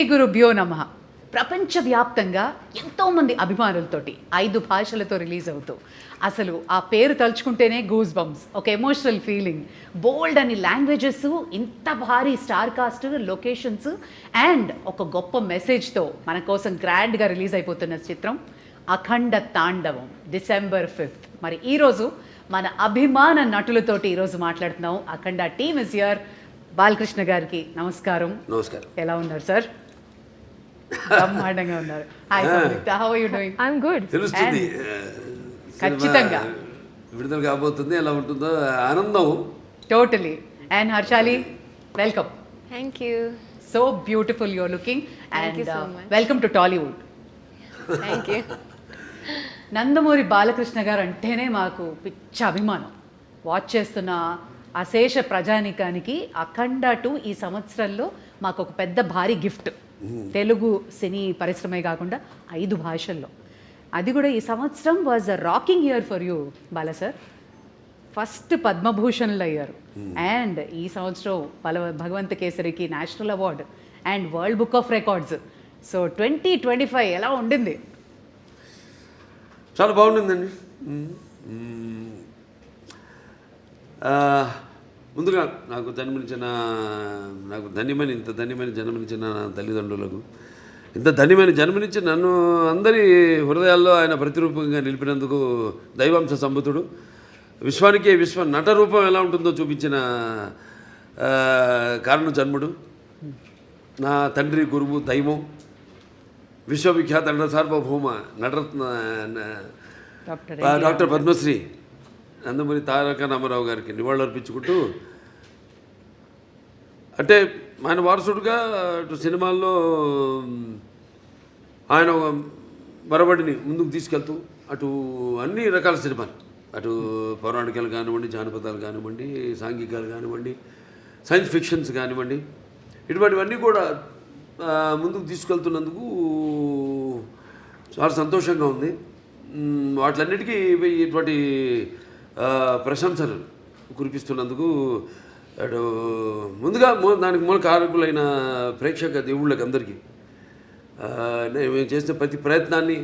గురుభ్యో నమః. ప్రపంచవ్యాప్తంగా ఎంతోమంది అభిమానులతోటి 5 భాషలతో రిలీజ్ అవుతూ అసలు ఆ పేరు తలుచుకుంటేనే గూస్ బంప్స్, ఒక ఎమోషనల్ ఫీలింగ్, బోల్డ్ అని లాంగ్వేజెస్, ఇంత భారీ స్టార్ కాస్ట్, లొకేషన్స్ అండ్ ఒక గొప్ప మెసేజ్తో మన కోసం గ్రాండ్గా రిలీజ్ అయిపోతున్న చిత్రం అఖండ తాండవం December 5th. మరి ఈరోజు మన అభిమాన నటులతోటి ఈరోజు మాట్లాడుతున్నాం. Akhanda team is here. Balakrishna గారికి నమస్కారం. నమస్కారం. ఎలా ఉన్నారు సార్? బ్రహ్మాండంగా ఉన్నారు. Hi Samyuktha, how are you doing? I am good. తెలుస్తుంది ఖచ్చితంగా విడుదల కాబోతుంది, ఎలా ఉంటుందో ఆనందం. Totally. And Harshaali, welcome. Thank you. So beautiful your looking Thank you and so much. Welcome to Tollywood. Thank you. Nandamuri Balakrishna గారు అంటేనే మాకు పిచ్చ అభిమానం. వాచ్ చేస్తున్న అశేష ప్రజానికానికి అఖండ 2 ఈ సంవత్సరంలో మాకు ఒక పెద్ద భారీ గిఫ్ట్. తెలుగు సినీ పరిశ్రమే కాకుండా 5 భాషల్లో. అది కూడా ఈ సంవత్సరం was a rocking year for you Bala sir. First పద్మభూషణ్లు అయ్యారు అండ్ ఈ సంవత్సరం భగవంత కేసరికి national award and world book of records. So 2025 ఎలా ఉండింది? చాలా బాగుంటుందండి. ముందుగా నాకు ఇంత ధన్యమైన జన్మనిచ్చిన నా తల్లిదండ్రులకు, ఇంత ధన్యమైన జన్మనిచ్చి నన్ను అందరి హృదయాల్లో ఆయన ప్రతిరూపంగా నిలిపినందుకు దైవాంశ సంభూతుడు, విశ్వానికే విశ్వ నట రూపం ఎలా ఉంటుందో చూపించిన కారణ జన్ముడు, నా తండ్రి గురువు దైవం, విశ్వవిఖ్యాత నట సార్వభౌమ నటరత్న డాక్టర్ పద్మశ్రీ నందమూరి తారక రామారావు గారికి నివాళులర్పించుకుంటూ, అంటే ఆయన వారసుడుగా అటు సినిమాల్లో ఆయన మరబడిని ముందుకు తీసుకెళ్తూ అటు అన్ని రకాల సినిమాలు, అటు పౌరాణికాలు కానివ్వండి, జానపదాలు కానివ్వండి, సాంఘికాలు కానివ్వండి, సైన్స్ ఫిక్షన్స్ కానివ్వండి, ఇటువంటివన్నీ కూడా ముందుకు తీసుకెళ్తున్నందుకు చాలా సంతోషంగా ఉంది. వాటిలన్నిటికీ ఇటువంటి ప్రశంసలు కురిపిస్తున్నందుకు అటు ముందుగా దానికి మూల కారకులైన ప్రేక్షక దేవుళ్ళకి అందరికీ మేము చేసిన ప్రతి ప్రయత్నాన్ని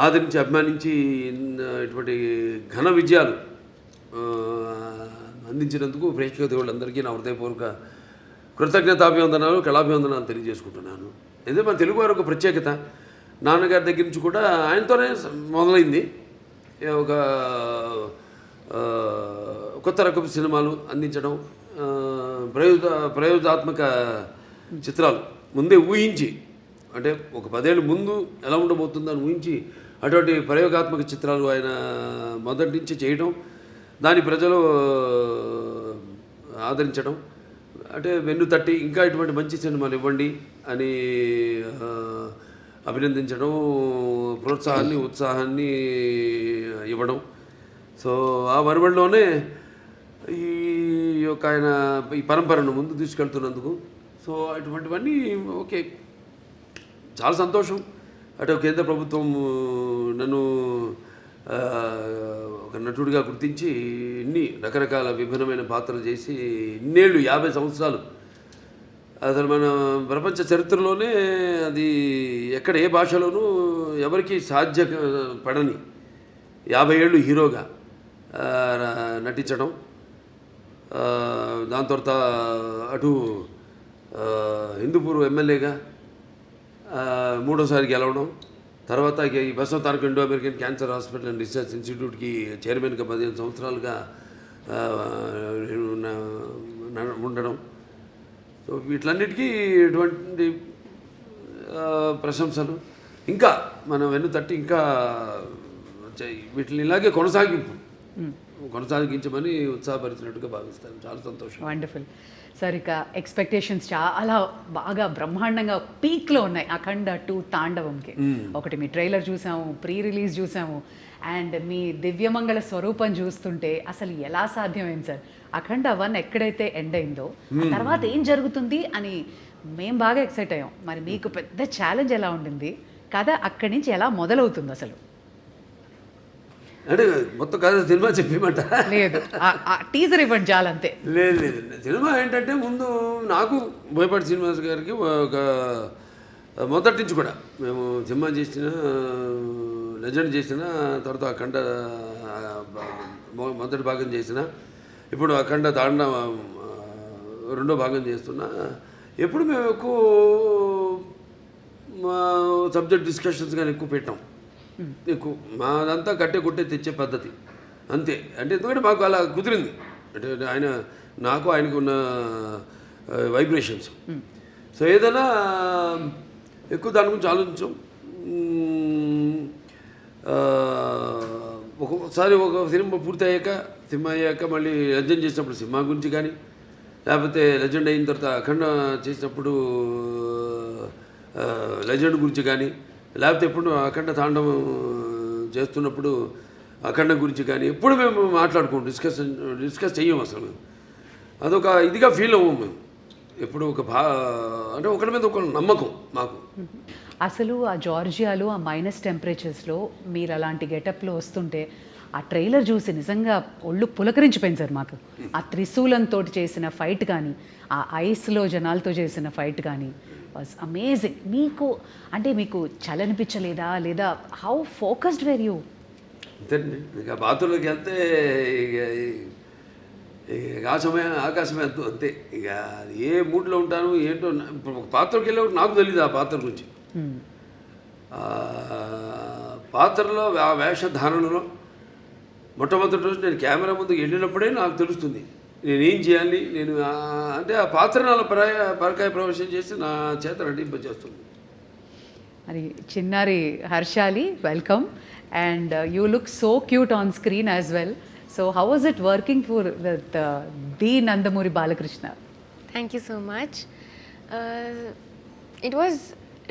ఆదరించి అభిమానించి ఇటువంటి ఘన విజయాలు అందించినందుకు ప్రేక్షక దేవుళ్ళందరికీ నా హృదయపూర్వక కృతజ్ఞతాభివందనాలు, కళాభివందనాలు తెలియజేసుకుంటున్నాను. ఇదే మన తెలుగు వారి ఒక ప్రత్యేకత. నాన్నగారి దగ్గర నుంచి కూడా ఆయనతోనే మొదలైంది. ఒక కొత్త రకపు సినిమాలు అందించడం, ప్రయోగాత్మక చిత్రాలు ముందే ఊహించి, అంటే ఒక 10 ఏళ్ళు ముందు ఎలా ఉండబోతుందని ఊహించి అటువంటి ప్రయోగాత్మక చిత్రాలు ఆయన మొదటి నుంచి చేయడం, దాని ప్రజలు ఆదరించడం, అంటే వెన్ను తట్టి ఇంకా ఇటువంటి మంచి సినిమాలు ఇవ్వండి అని అభినందించడం, ప్రోత్సాహాన్ని ఉత్సాహాన్ని ఇవ్వడం. సో ఆ వరవడిలోనే ఈ యొక్క ఆయన ఈ పరంపరను ముందు తీసుకెళ్తున్నందుకు సో అటువంటివన్నీ ఓకే, చాలా సంతోషం. అటు కేంద్ర ప్రభుత్వం నన్ను ఒక నటుడిగా గుర్తించి ఇన్ని రకరకాల విభిన్నమైన పాత్రలు చేసి ఇన్నేళ్ళు 50 సంవత్సరాలు అసలు మన ప్రపంచ చరిత్రలోనే అది ఎక్కడ ఏ భాషలోనూ ఎవరికి సాధ్యపడని 50 ఏళ్ళు హీరోగా నటించడం, దాని తర్వాత అటు హిందూపూర్ ఎమ్మెల్యేగా 3వ సారి గెలవడం, తర్వాత ఈ Basava Taraka Indo American Cancer Hospital and Research ఇన్స్టిట్యూట్కి చైర్మన్గా 15 సంవత్సరాలుగా ఉండడం. సో వీటిలన్నిటికీ ఎటువంటి ప్రశంసలు ఇంకా మనం వెన్ను తట్టి ఇంకా వీటిని ఇలాగే కొనసాగించమని ఉత్సాహపరిచినట్టుగా భావిస్తాను. చాలా సంతోషం. Wonderful sir. ఇక ఎక్స్పెక్టేషన్స్ చాలా బాగా బ్రహ్మాండంగా పీక్లో ఉన్నాయి అఖండ 2 తాండవంకి. ఒకటి మీ ట్రైలర్ చూసాము, ప్రీ రిలీజ్ చూసాము, అండ్ మీ దివ్యమంగళ స్వరూపం చూస్తుంటే అసలు ఎలా సాధ్యమైంది సార్? అఖండ 1 ఎక్కడైతే ఎండ్ అయిందో తర్వాత ఏం జరుగుతుంది అని మేము బాగా ఎక్సైట్ అయ్యాం. మరి మీకు పెద్ద ఛాలెంజ్ ఎలా ఉండింది? కథ అక్కడి నుంచి ఎలా మొదలవుతుంది అసలు? అంటే మొత్తం కథ సినిమా చెప్పేమంట లేదు టీజర్ ఇవ్వండి చాలంతే. లేదు లేదు సినిమా ఏంటంటే ముందు నాకు బోయపాటి శ్రీనివాస్ గారికి ఒక మొదటి నుంచి కూడా మేము సినిమా చేసిన లెజెండ్ చేసిన తర్వాత అఖండ మొదటి భాగం చేసిన ఇప్పుడు అఖండ తాండ రెండో భాగం చేస్తున్నా. ఎప్పుడు మేము ఎక్కువ సబ్జెక్ట్ డిస్కషన్స్ కానీ ఎక్కువ పెట్టాం. ఎక్కువ మాదంతా కట్టే కొట్టే తెచ్చే పద్ధతి అంతే. అంటే ఎందుకంటే మాకు అలా కుదిరింది. అంటే ఆయన నాకు ఆయనకు ఉన్న వైబ్రేషన్స్. సో ఏదైనా ఎక్కువ దాని గురించి ఆలోచించాం. ఒక్కొక్కసారి ఒక సినిమా పూర్తి అయ్యాక మళ్ళీ లెజెండ్ చేసినప్పుడు సినిమా గురించి కానీ, లేకపోతే లెజెండ్ అయిన తర్వాత అఖండ చేసినప్పుడు లెజెండ్ గురించి కానీ, లేకపోతే ఎప్పుడు అఖండ తాండవం చేస్తున్నప్పుడు అఖండ గురించి కానీ ఎప్పుడు మేము మాట్లాడుకోం, డిస్కస్ చెయ్యం అసలు. మేము అదొక ఇదిగా ఫీల్ అవ్వం మేము ఎప్పుడు. అంటే ఒకరి మీద ఒక నమ్మకం మాకు. అసలు ఆ జార్జియాలో ఆ మైనస్ టెంపరేచర్స్లో మీరు అలాంటి గెటప్లో వస్తుంటే ఆ ట్రైలర్ చూసి నిజంగా ఒళ్ళు పులకరించిపోయింది సార్ మాకు. ఆ త్రిశూలంతో చేసిన ఫైట్ కానీ, ఆ ఐస్లో జనాలతో చేసిన ఫైట్ కానీ వాజ్ అమేజింగ్. మీకు చలనిపించలేదా, లేదా హౌ ఫోకస్డ్ వేర్ యూ? అంతేనండి. ఇక బాత్రూంలోకి వెళ్తే ఇక ఆకాశమే అంతే. ఇక ఏ మూడ్లో ఉంటాను ఏంటో. ఇప్పుడు ఒక పాత్రకి వెళ్ళేవాడు నాకు తెలియదు ఆ పాత్ర గురించి. పాత్రలో ఆ వేషధారణలో మొట్టమొదటి రోజు నేను కెమెరా ముందుకు వెళ్ళినప్పుడే నాకు తెలుస్తుంది నేనేం చేయాలి. నేను అంటే ఆ పాత్ర నాలో పరకాయ ప్రవేశం చేసి నా చేత నటింపజేస్తుంది. మరి చిన్నారి Harshali, welcome. And you look so cute on screen as well. So how was it working for the Nandamuri Balakrishna? Thank you so much. It was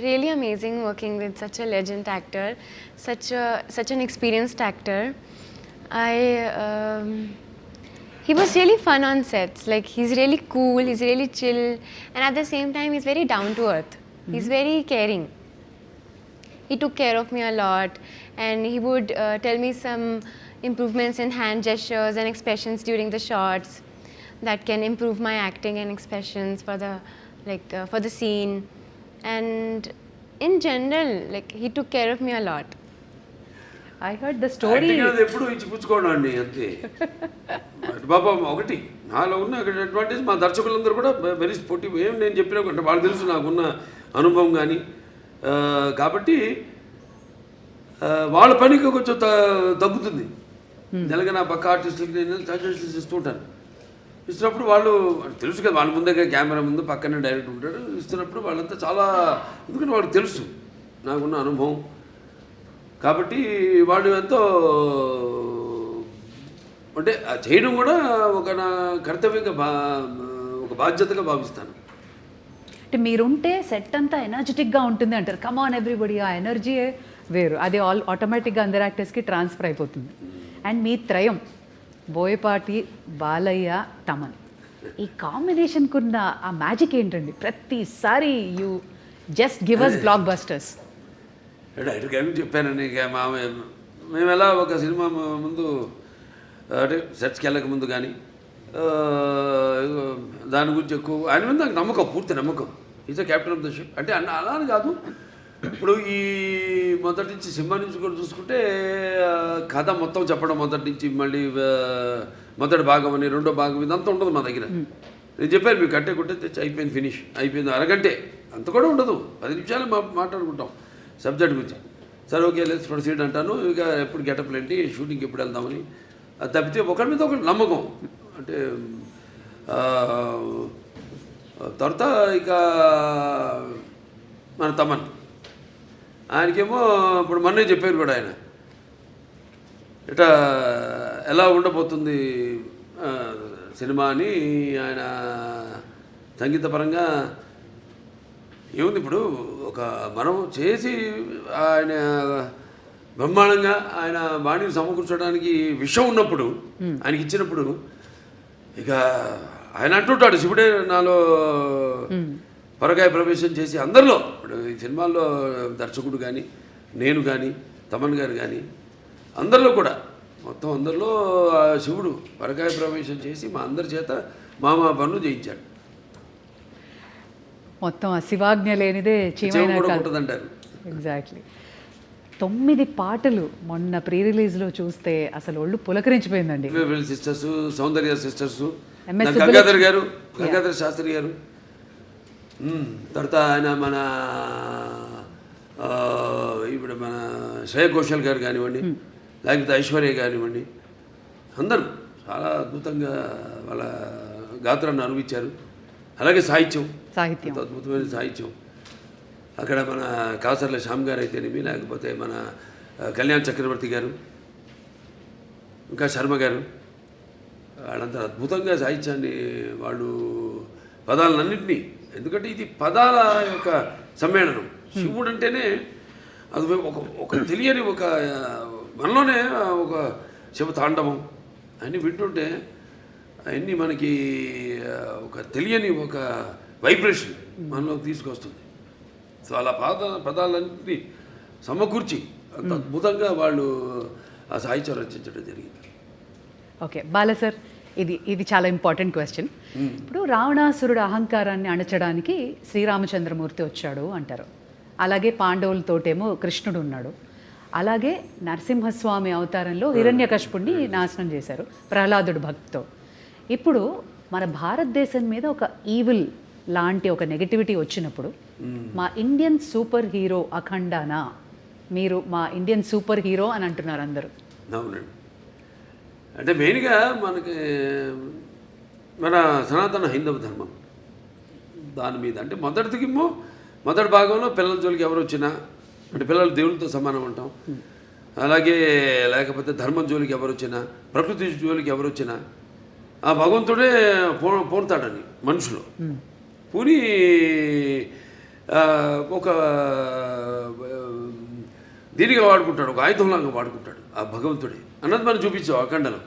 really amazing working with such a legend actor, such an experienced actor. He was really fun on sets. Like, he's really cool, he's really chill, and at the same time he's very down to earth. He's very caring. He took care of me a lot, and he would tell me some improvements in hand gestures and expressions during the shots that can improve my acting and expressions for the scene. And in general, like, he took care of me a lot. I heard the story. ఎప్పుడు ఇచ్చి పుచ్చుకోవడం అండి అంతే. బాబా ఒకటి నాలో ఉన్న advantage మా దర్శకులందరూ కూడా very sportive. ఏం నేను చెప్పినా అంటే వాళ్ళు తెలుసు నాకున్న అనుభవం కానీ. కాబట్టి వాళ్ళ పనికి కొంచెం తగ్గుతుంది. జనగా నా పక్క ఆర్టిస్టులకి నేను సజెషన్స్ ఇస్తూ ఉంటాను. ఇస్తున్నప్పుడు వాళ్ళు తెలుసు కదా, వాళ్ళ ముందే కెమెరా ముందు పక్కనే డైరెక్టర్ ఉంటాడు. ఇస్తున్నప్పుడు వాళ్ళంతా చాలా, ఎందుకంటే వాళ్ళకి తెలుసు నాకున్న అనుభవం. కాబట్టి వాళ్ళు ఎంతో అంటే చేయడం కూడా ఒక నా కర్తవ్యంగా ఒక బాధ్యతగా భావిస్తాను. అంటే మీరుంటే సెట్ అంతా ఎనర్జెటిక్గా ఉంటుంది అంటారు. కమ్ ఆన్ ఎవ్రీబడి, ఆ ఎనర్జీయే వేరు. అది ఆటోమేటిక్గా అందరు యాక్టర్స్కి ట్రాన్స్ఫర్ అయిపోతుంది. అండ్ మీ త్రయం బోయపాటి, బాలయ్య, తమన్, ఈ కాంబినేషన్కి ఉన్న ఆ మ్యాజిక్ ఏంటండి? ప్రతిసారి you just give us blockbusters. డైరెక్ట్గా చెప్పానండి. ఇక మేము ఎలా ఒక సినిమా ముందు అంటే సెట్స్కి వెళ్ళక ముందు కానీ దాని గురించి ఎక్కువ ఆయన మీద నాకు నమ్మకం, పూర్తి నమ్మకం. Is a captain of the ship. అంటే అలా అని కాదు. ఇప్పుడు ఈ మొదటి నుంచి సినిమా నుంచి కూడా చూసుకుంటే కథ మొత్తం చెప్పడం మొదటి నుంచి, మళ్ళీ మొదటి భాగం అని రెండో భాగం ఇదంతా ఉండదు మా దగ్గర. నేను చెప్పాను మీకు కట్టే కొట్టే తెచ్చి అయిపోయింది, ఫినిష్ అయిపోయింది. అరగంటే అంత కూడా ఉండదు, 10 నిమిషాలు మాట్లాడుకుంటాం సబ్జెక్ట్ గురించి. సరే ఓకే లెట్స్ ప్రొసీడ్ అంటాను. ఇక ఎప్పుడు గెటప్లు ఏంటి, షూటింగ్కి ఎప్పుడు వెళ్దామని. అది తప్పితే ఒకరి మీద ఒకటి నమ్మకం. అంటే తర్వాత ఇక మన తమన్, ఆయనకేమో ఇప్పుడు మొన్నే చెప్పారు కూడా ఆయన ఇట్లా ఎలా ఉండబోతుంది సినిమా అని. ఆయన సంగీతపరంగా ఏముంది, ఇప్పుడు ఒక మనం చేసి ఆయన బ్రహ్మాండంగా ఆయన బాణీని సమకూర్చడానికి విషయం ఉన్నప్పుడు, ఆయనకి ఇచ్చినప్పుడు ఇక ఆయన అంటుంటాడు, శివుడే నాలో పరకాయ ప్రవేశం చేసి అందరిలో. ఇప్పుడు ఈ సినిమాల్లో దర్శకుడు కానీ, నేను కానీ, తమన్ గారు కానీ, అందరిలో కూడా మొత్తం అందరిలో ఆ శివుడు పరకాయ ప్రవేశం చేసి మా అందరి చేత మా పనులు చేయించాడు. మొత్తం ఆ శివాజ్ఞ లేనిదే చెవు చీమైనా కూడా కాదు. ఉంటుందంటారు. ఎగ్జాక్ట్లీ. 9 పాటలు మొన్న ప్రీ రిలీజ్లో చూస్తే అసలు ఒళ్ళు పులకరించిపోయిందండి. సిస్టర్స్, సౌందర్య సిస్టర్స్, MS గంగాధర్ గారు, గంగాధర్ శాస్త్రి గారు, తర్వాత ఆయన మన ఇప్పుడు మన శ్రేయ ఘోషల్ గారు కానివ్వండి, లేకపోతే ఐశ్వర్య కానివ్వండి, అందరూ చాలా అద్భుతంగా వాళ్ళ గాత్రాన్ని అనుభవించారు. అలాగే సాహిత్యం, సాహిత్యం అద్భుతమైన సాహిత్యం. అక్కడ మన కాసర్ల శ్యామ్ గారు అయితేనేమి, లేకపోతే మన కళ్యాణ్ చక్రవర్తి గారు, ఇంకా శర్మ గారు, వాళ్ళంతా అద్భుతంగా సాహిత్యాన్ని వాళ్ళు పదాలన్నింటినీ, ఎందుకంటే ఇది పదాల యొక్క సమ్మేళనం. శివుడు అంటేనే అది ఒక తెలియని ఒక మనలోనే ఒక శివ తాండవం అన్నీ వింటుంటే అవన్నీ మనకి ఒక తెలియని ఒక వైబ్రేషన్ మనలోకి తీసుకొస్తుంది. సో అలా పదాలన్నింటినీ సమకూర్చి అంత అద్భుతంగా వాళ్ళు ఆ సాహిత్యం రచించడం జరిగింది. ఓకే బాల సార్, ఇది చాలా ఇంపార్టెంట్ క్వశ్చన్. ఇప్పుడు రావణాసురుడు అహంకారాన్ని అణచడానికి శ్రీరామచంద్రమూర్తి వచ్చాడు అంటారు. అలాగే పాండవులతోటేమో కృష్ణుడు ఉన్నాడు. అలాగే నరసింహస్వామి అవతారంలో హిరణ్యకశిపుణ్ణి నాశనం చేశారు ప్రహ్లాదుడు భక్తితో. ఇప్పుడు మన భారతదేశం మీద ఒక ఈవిల్ లాంటి ఒక నెగటివిటీ వచ్చినప్పుడు మా ఇండియన్ సూపర్ హీరో అఖండానా, మీరు మా ఇండియన్ సూపర్ హీరో అని అంటున్నారు అందరూ. అవునండి. అంటే మెయిన్గా మనకి మన సనాతన హైందవ ధర్మం దాని మీద, అంటే మొదటి భాగంలో పిల్లల జోలికి ఎవరు వచ్చినా, అంటే పిల్లలు దేవునితో సమానం అంటాం. అలాగే లేకపోతే ధర్మం జోలికి ఎవరు వచ్చినా, ప్రకృతి జోలికి ఎవరు వచ్చినా ఆ భగవంతుడే పోతాడని మనుషులు పూని ఒక దీనిగా వాడుకుంటాడు, ఒక ఆయుధంలాగా వాడుకుంటాడు ఆ భగవంతుడే అన్నది మనం చూపించాం అఖండలో.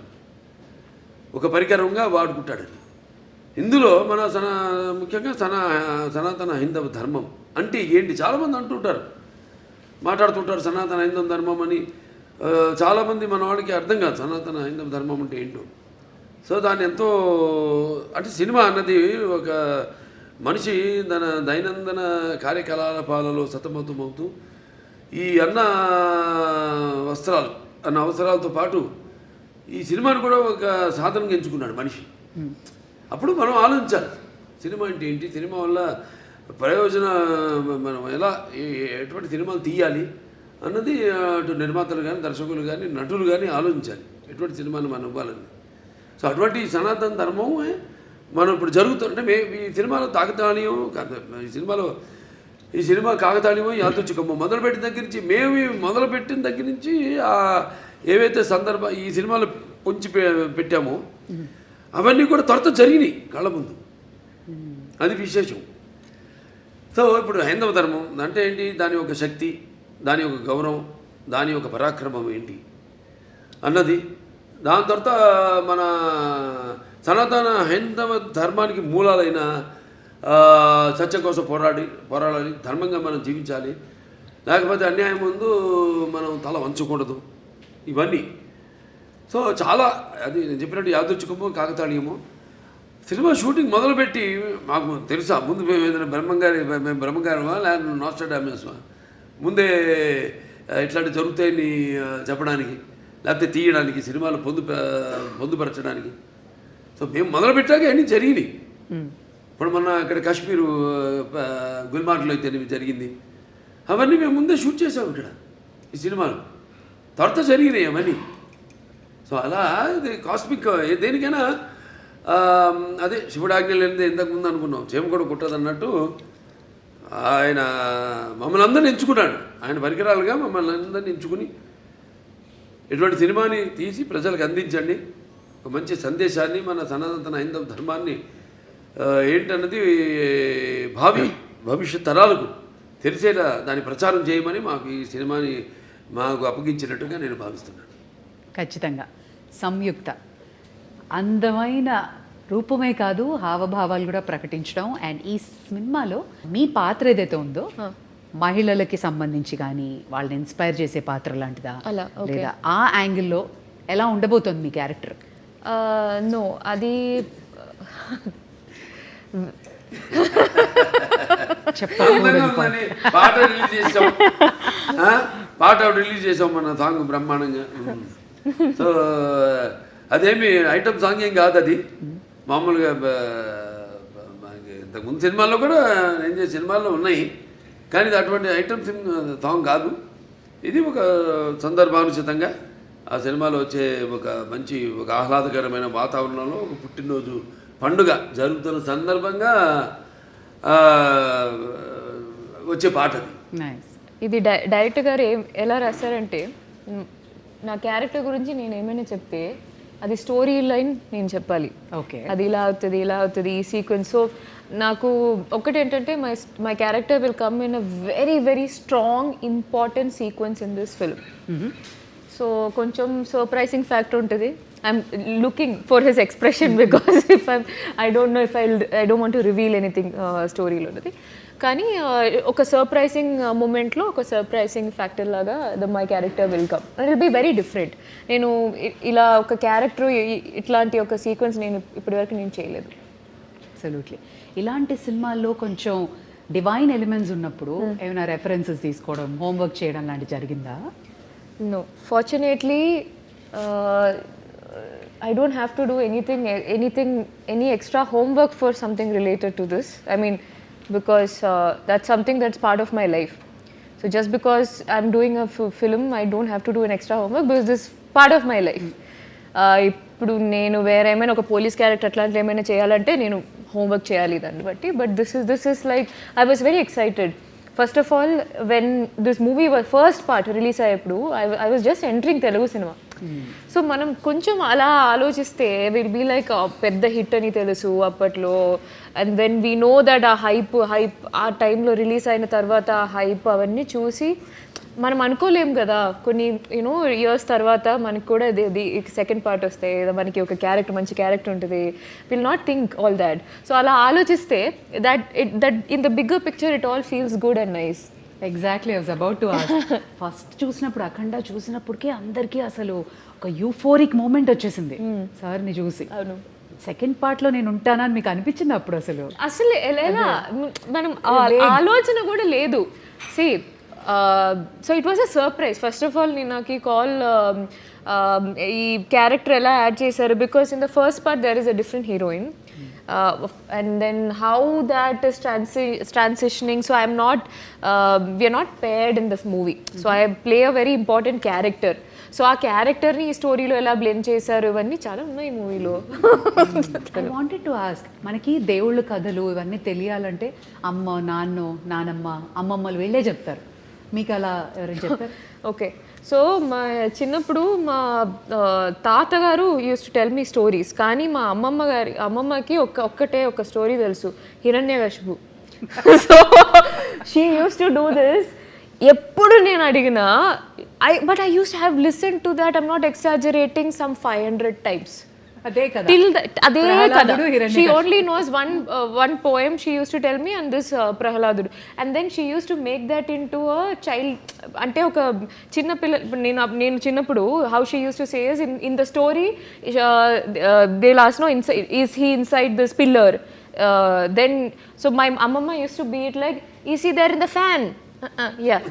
ఒక పరికరంగా వాడుకుంటాడని. ఇందులో మన ముఖ్యంగా సనాతన హైందవ ధర్మం అంటే ఏంటి చాలామంది అంటుంటారు, మాట్లాడుతుంటారు సనాతన హైందవ ధర్మం అని. చాలామంది మన వాళ్ళకి అర్థం కాదు సనాతన హైందవ ధర్మం అంటే ఏంటో. సో దాన్ని ఎంతో, అంటే సినిమా అన్నది ఒక మనిషి తన దైనందిన కార్యకలాపాలలో సతమతమవుతూ ఈ అన్న అవసరాలతో పాటు ఈ సినిమాని కూడా ఒక సాధనంగా ఎంచుకున్నాడు మనిషి. అప్పుడు మనం ఆలోచించాలి సినిమా అంటే ఏంటి, సినిమా వల్ల మనం ఎలా ఎటువంటి సినిమాలు తీయాలి అన్నది అటు నిర్మాతలు కానీ, దర్శకులు కానీ, నటులు కానీ ఆలోచించాలి ఎటువంటి సినిమాని మనం ఇవ్వాలని. సో అటువంటి సనాతన ధర్మం మనం ఇప్పుడు జరుగుతుంటే ఈ సినిమాలో కాకతాళీయం, ఈ సినిమా కాకతాళీయం యాదృచ్ఛికమో మొదలుపెట్టిన దగ్గర నుంచి, మొదలుపెట్టిన దగ్గర నుంచి ఏవైతే ఈ సినిమాలు పొంచి పెట్టామో అవన్నీ కూడా త్వరతో జరిగినాయి కళ్ళ ముందు. అది విశేషం. సో ఇప్పుడు హైందవ ధర్మం అంటే ఏంటి, దాని యొక్క శక్తి, దాని యొక్క గౌరవం, దాని యొక్క పరాక్రమం ఏంటి అన్నది. దాని తర్వాత మన సనాతన హైందవ ధర్మానికి మూలాలైన సత్యం కోసం పోరాడాలి, ధర్మంగా మనం జీవించాలి, లేకపోతే అన్యాయం ముందు మనం తల వంచకూడదు, ఇవన్నీ. సో చాలా అది నేను చెప్పినట్టు యాదృచ్ఛికమో కాకతాళీయమో. సినిమా షూటింగ్ మొదలుపెట్టి మాకు తెలుసా ముందు మేము ఏదైనా బ్రహ్మంగారమా లేకపోతే నాస్ట్రాడామస్మా ముందే ఇట్లాంటి జరుగుతాయని చెప్పడానికి, లేకపోతే తీయడానికి, సినిమాలు పొందుపరచడానికి. సో మేము మొదలుపెట్టాక అన్నీ జరిగినాయి. ఇప్పుడు మొన్న ఇక్కడ కాశ్మీరు గుల్మార్గ్లో అయితే జరిగింది, అవన్నీ మేము ముందే షూట్ చేసాము ఇక్కడ ఈ సినిమాలు, త్వరతో జరిగినాయి అవన్నీ. సో అలా ఇది కాస్మిక్ దేనికైనా అదే శివుడాజ్ఞ లేనిదే ఇంతకుముందు అనుకున్నాం చేమ కూడా కుట్టదన్నట్టు ఆయన మమ్మల్ని అందరిని ఎంచుకున్నాడు, ఆయన పరికరాలుగా మమ్మల్ని అందరిని ఎంచుకుని ఇటువంటి సినిమాని తీసి ప్రజలకు అందించండి, ఒక మంచి సందేశాన్ని, మన సనాతన హైందవ ధర్మాన్ని ఏంటన్నది భవిష్యత్ తరాలకు తెలిసేలా దాన్ని ప్రచారం చేయమని మాకు ఈ సినిమాని మాకు అప్పగించినట్టుగా నేను భావిస్తున్నాను. ఖచ్చితంగా సంయుక్త అందమైన రూపమే కాదు హావభావాలు కూడా ప్రకటించడం. అండ్ ఈ సినిమాలో మీ పాత్ర ఏదైతే ఉందో మహిళలకి సంబంధించి కానీ వాళ్ళని ఇన్స్పైర్ చేసే పాత్ర లాంటిదా, లేదా ఆ యాంగిల్లో ఎలా ఉండబోతుంది మీ క్యారెక్టర్? నో అది అందంగా ఉందని పాట రిలీజ్ చేసాం, పాట రిలీజ్ చేసాం మన సాంగ్ బ్రహ్మాండంగా. సో అదేమి ఐటమ్ సాంగ్ ఏం కాదు, అది మామూలుగా ఇంతకుముందు సినిమాల్లో కూడా నేను చేసే సినిమాల్లో ఉన్నాయి, కానీ ఇది అటువంటి ఐటమ్ సాంగ్ కాదు. ఇది ఒక సందర్భానుచితంగా ఆ సినిమాలో వచ్చే ఒక ఆహ్లాదకరమైన వాతావరణంలో ఒక పుట్టినరోజు పండుగ జరుగుతున్న సందర్భంగా వచ్చే పాట అది. నైస్. ఇది డైరెక్టర్ గారు ఎలా రాశారంటే, నా క్యారెక్టర్ గురించి నేను ఏమైనా చెప్తే అది స్టోరీ లైన్ నేను చెప్పాలి. ఓకే. అది ఇలా అవుతుంది ఈ సీక్వెన్స్. సో నాకు ఒకటి ఏంటంటే my character will come in a very very strong important sequence in this film. So కొంచెం సర్ప్రైజింగ్ ఫ్యాక్టర్ ఉంటుంది. I'm looking for his expression because I don't know if I don't want to reveal anything స్టోరీలో ఉన్నది. కానీ ఒక surprising మూమెంట్లో ఒక surprising factor లాగా my character will come. It will be very different. నేను ఇలా ఒక క్యారెక్టర్ ఇట్లాంటి ఒక సీక్వెన్స్ నేను ఇప్పటివరకు నేను చేయలేదు. అబ్సల్యూట్లీ. ఇలాంటి సినిమాల్లో కొంచెం డివైన్ ఎలిమెంట్స్ ఉన్నప్పుడు ఏమైనా రెఫరెన్సెస్ తీసుకోవడం, హోంవర్క్ చేయడం లాంటి జరిగిందా? No, fortunately, I don't have to do any extra homework for something related to this. I mean, because that's something that's part of my life. So just because I'm doing a film, I don't have to do an extra homework because this is part of my life. ఇప్పుడు నేను వేరే ఏమైనా ఒక police character అట్లాంటి ఏమైనా చేయాలంటే నేను homework చేయాలి దాన్ని బట్టి. But this is like I was very excited. First of all, when this movie was first part release అయ్యేప్పుడు I was just entering Telugu cinema. So మనం కొంచెం అలా ఆలోచిస్తే విల్ బీ లైక్ పెద్ద హిట్ అని తెలుసు అప్పట్లో. And then we know that ఆ హైప్ ఆ టైంలో రిలీజ్ అయిన తర్వాత ఆ హైప్ అవన్నీ చూసి మనం అనుకోలేం కదా, కొన్ని యూనో ఇయర్స్ తర్వాత మనకి కూడా సెకండ్ పార్ట్ వస్తే మనకి ఒక క్యారెక్టర్ మంచి క్యారెక్టర్ ఉంటుంది. Will not think all that. So అలా ఆలోచిస్తే that in the bigger picture it all feels good and nice. Exactly. I was about to ask. First చూసినప్పుడు అఖండ చూసినప్పటికే అందరికీ అసలు ఒక యూఫోరిక్ మూమెంట్ వచ్చేసింది సార్ని చూసి. అవును. సెకండ్ పార్ట్లో నేను ఉంటానని మీకు అనిపించింది అప్పుడు? అసలు ఎలా మనం ఆలోచన కూడా లేదు. సి so it was a surprise. First of all నేను నాకు ఈ కాల్ ఈ క్యారెక్టర్ ఎలా యాడ్ చేశారు, because in the first part there is a different heroine. And then how that is transitioning, so we are not paired in this movie. So I play a very important character. So ఆ క్యారెక్టర్ని ఈ స్టోరీలో ఎలా blend చేశారు ఇవన్నీ చాలా ఉన్నాయి మూవీలో. ఐ వాంటెడ్ టు ఆస్క్, మనకి దేవుళ్ళ కథలు ఇవన్నీ తెలియాలంటే అమ్మ, నానమ్మ, అమ్మమ్మలు వీళ్ళే చెప్తారు. మీకు అలా ఎవరైనా చెప్తారు? ఓకే. సో మా చిన్నప్పుడు మా తాతగారు used to tell me stories. కానీ మా అమ్మమ్మకి ఒక్కటే ఒక స్టోరీ తెలుసు, Hiranyakashipu. So she used to do this. ఎప్పుడు నేను అడిగినా but I used to have listen to that, I'm not exaggerating, some 500 times. అదే కదా. అదే కదా. She only knows one poem she used to tell me, and this Prahaladudu. And then she used to make that into a child. అంటే ఒక చిన్న పిల్ల, నేను చిన్నప్పుడు how she used to say is in the story they'll ask, no, is he inside this pillar? Then so my amma used to be it like, is he there in the fan? Yeah.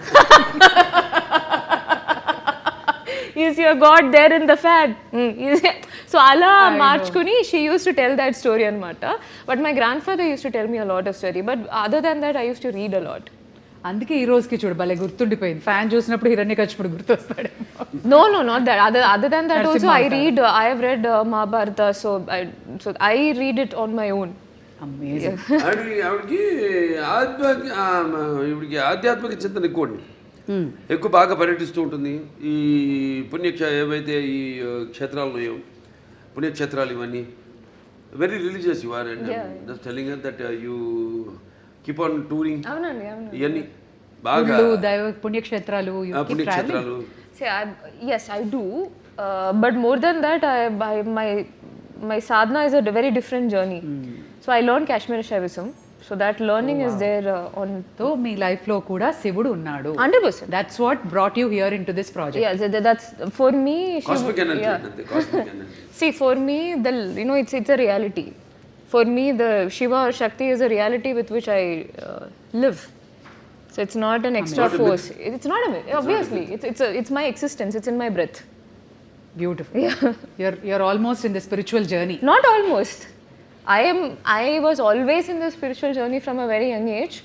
Is your God there in the fan? So అలా మార్చుకుని she used to tell that story అనమాట. But my grandfather used to tell me a lot of story. But other than that I used to read a lot. అందుకే ఈ రోజుకి చూడు భలే గుర్తుండిపోయింది. Fan చూసినప్పుడు హిరణ్యకశిపుడు గుర్తొస్తాడు. No, not that. Other than that also I have read Mahabharata. So I read it on my own. Amazing. ఆవిడకి ఆధ్యాత్మిక చింతన ఎక్కువ బాగా పర్యటిస్తూ ఉంటుంది. ఈ ఏవైతే ఈ క్షేత్రాలు ఉన్నాయో, పుణ్యక్షేత్రాలు ఇవన్నీ very religious you are. And just telling her that you keep on touring. అవునండి. ఇవన్నీ బాగా పుణ్యక్షేత్రాలు. Yes, I do. But more than that, my sadhana is a very different journey. So I learned Kashmiri Shaivism. So that learning is there on so మీ లైఫ్లో కూడా శివుడు ఉన్నాడు. 100%. That's what brought you here into this project. Yeah, that's for me. Cosmic energy అంతే, cosmic energy. See, for me, it's a reality. For me, the Shiva or Shakti is a reality with which I live. So it's not an extra Not a force. It's not a myth. Obviously, it's my existence. It's in my breath. Beautiful. You're almost in the spiritual journey. Not almost. I was always in the spiritual journey from a very young age,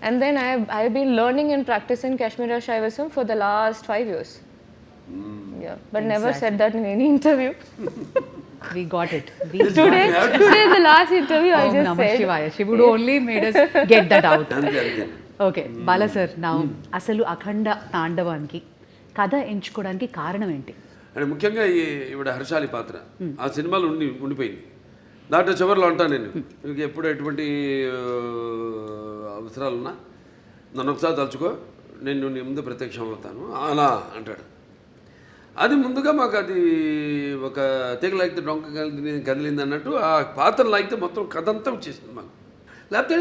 and then I've been learning and practicing Kashmiri Shaivism for the last 5 years. Yeah, but never said that in any interview. We got it. Today, the last interview, I Om just Namah said. Shivaya. Shivudu only made us get that out. అంతే అంతే. Okay Bala sir, నా అసలు అఖండ తాండవానికి కథ ఎంచుకోవడానికి కారణం ఏంటి? అంటే ముఖ్యంగా ఈవిడ హర్షాలి పాత్ర ఆ సినిమాలో ఉండిపోయింది. దాంట్లో చివరిలో అంటాను నేను, మీకు ఎప్పుడు ఎటువంటి అవసరాలున్నా నన్ను ఒకసారి తలుచుకో, నేను నీ ముందు ప్రత్యక్షం అవుతాను అలా అంటాడు. అది ముందుగా మాకు అది ఒక తెగ లాగితే డొంక కదిలింది అన్నట్టు ఆ పాత్ర లాగితే మొత్తం కథ అంతా వచ్చేసింది మాకు. లేకపోతే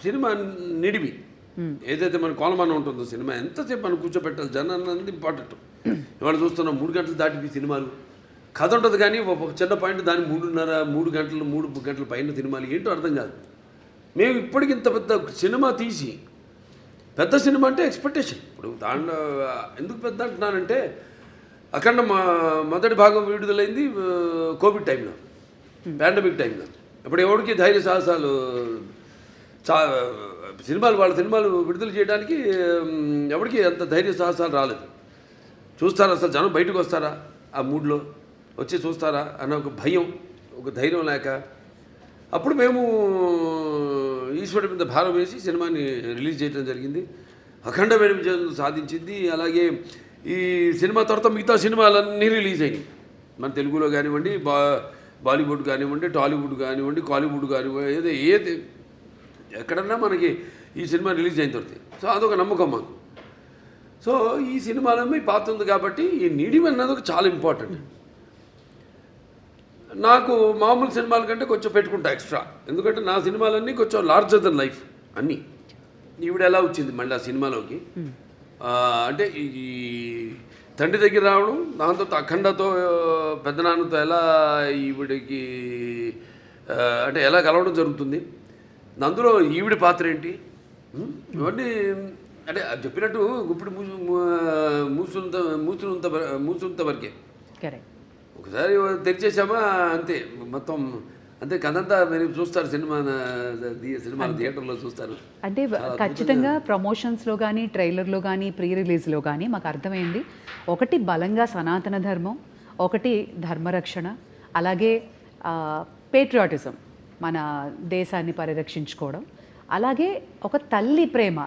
సినిమా నిడివి ఏదైతే మన కోలమానం ఉంటుందో సినిమా ఎంతసేపు మనం కూర్చోబెట్టాలి, జనాన్ని అన్నది ఇంపార్టెంట్. ఇవాళ చూస్తున్నాం 3 గంటలు దాటి సినిమాలు, కథ ఉంటుంది కానీ ఒక చిన్న పాయింట్ దాని 3 గంటల పైన సినిమాలు ఏంటో అర్థం కాదు. మేము ఇప్పటికి ఇంత పెద్ద సినిమా తీసి, పెద్ద సినిమా అంటే ఎక్స్పెక్టేషన్. ఇప్పుడు దాంట్లో ఎందుకు పెద్ద అంటున్నానంటే అఖండ మొదటి భాగం విడుదలైంది కోవిడ్ టైంలో, పాండమిక్ టైంలో. అప్పుడు ఎవరికి ధైర్య సాహసాలు వాళ్ళ సినిమాలు విడుదల చేయడానికి ఎవరికి అంత ధైర్య సాహసాలు రాలేదు. చూస్తారా అసలు జనం బయటకు వస్తారా, ఆ మూడ్లో వచ్చి చూస్తారా అన్న ఒక భయం, ఒక ధైర్యం లేక అప్పుడు మేము ఈశ్వరుడి మీద భారం వేసి సినిమాని రిలీజ్ చేయడం జరిగింది. అఖండమైన విజయం సాధించింది. అలాగే ఈ సినిమా తర్వాత మిగతా సినిమాలన్నీ రిలీజ్ అయినాయి. మన తెలుగులో కానివ్వండి, బాలీవుడ్ కానివ్వండి, టాలీవుడ్ కానివ్వండి, కాలీవుడ్ కానివ్వండి, ఏది ఎక్కడన్నా మనకి ఈ సినిమా రిలీజ్ అయిన తర్వాత. సో అదొక నమ్మకం మాకు. సో ఈ సినిమాలో మీ పాత్ర ఉంది కాబట్టి ఈ నిడివి అన్నది ఒక చాలా ఇంపార్టెంట్. నాకు మామూలు సినిమాల కంటే కొంచెం పెట్టుకుంటా ఎక్స్ట్రా, ఎందుకంటే నా సినిమాలన్నీ కొంచెం లార్జర్ దెన్ లైఫ్ అన్నీ. ఈవిడ ఎలా వచ్చింది మళ్ళీ ఆ సినిమాలోకి అంటే ఈ తండ్రి దగ్గర రావడం, దాంతో అఖండతో పెద్దనాన్నతో ఎలా ఈవిడికి అంటే ఎలా కలవడం జరుగుతుంది, అందులో ఈవిడి పాత్ర ఏంటి, ఇవన్నీ అంటే చెప్పినట్టు ఇప్పుడు మూసునంత వరకే. కరెక్ట్. ఒకసారి తెరిచేసామా అంతే, మొత్తం అంతే కథంతా మీరు చూస్తారు. సినిమా థియేటర్లో చూస్తారు. అంటే ఖచ్చితంగా ప్రమోషన్స్లో కానీ, ట్రైలర్లో కానీ, ప్రీ రిలీజ్లో కానీ మాకు అర్థమైంది, ఒకటి బలంగా సనాతన ధర్మం, ఒకటి ధర్మరక్షణ, అలాగే పేట్రియాటిజం, మన దేశాన్ని పరిరక్షించుకోవడం, అలాగే ఒక తల్లి ప్రేమ,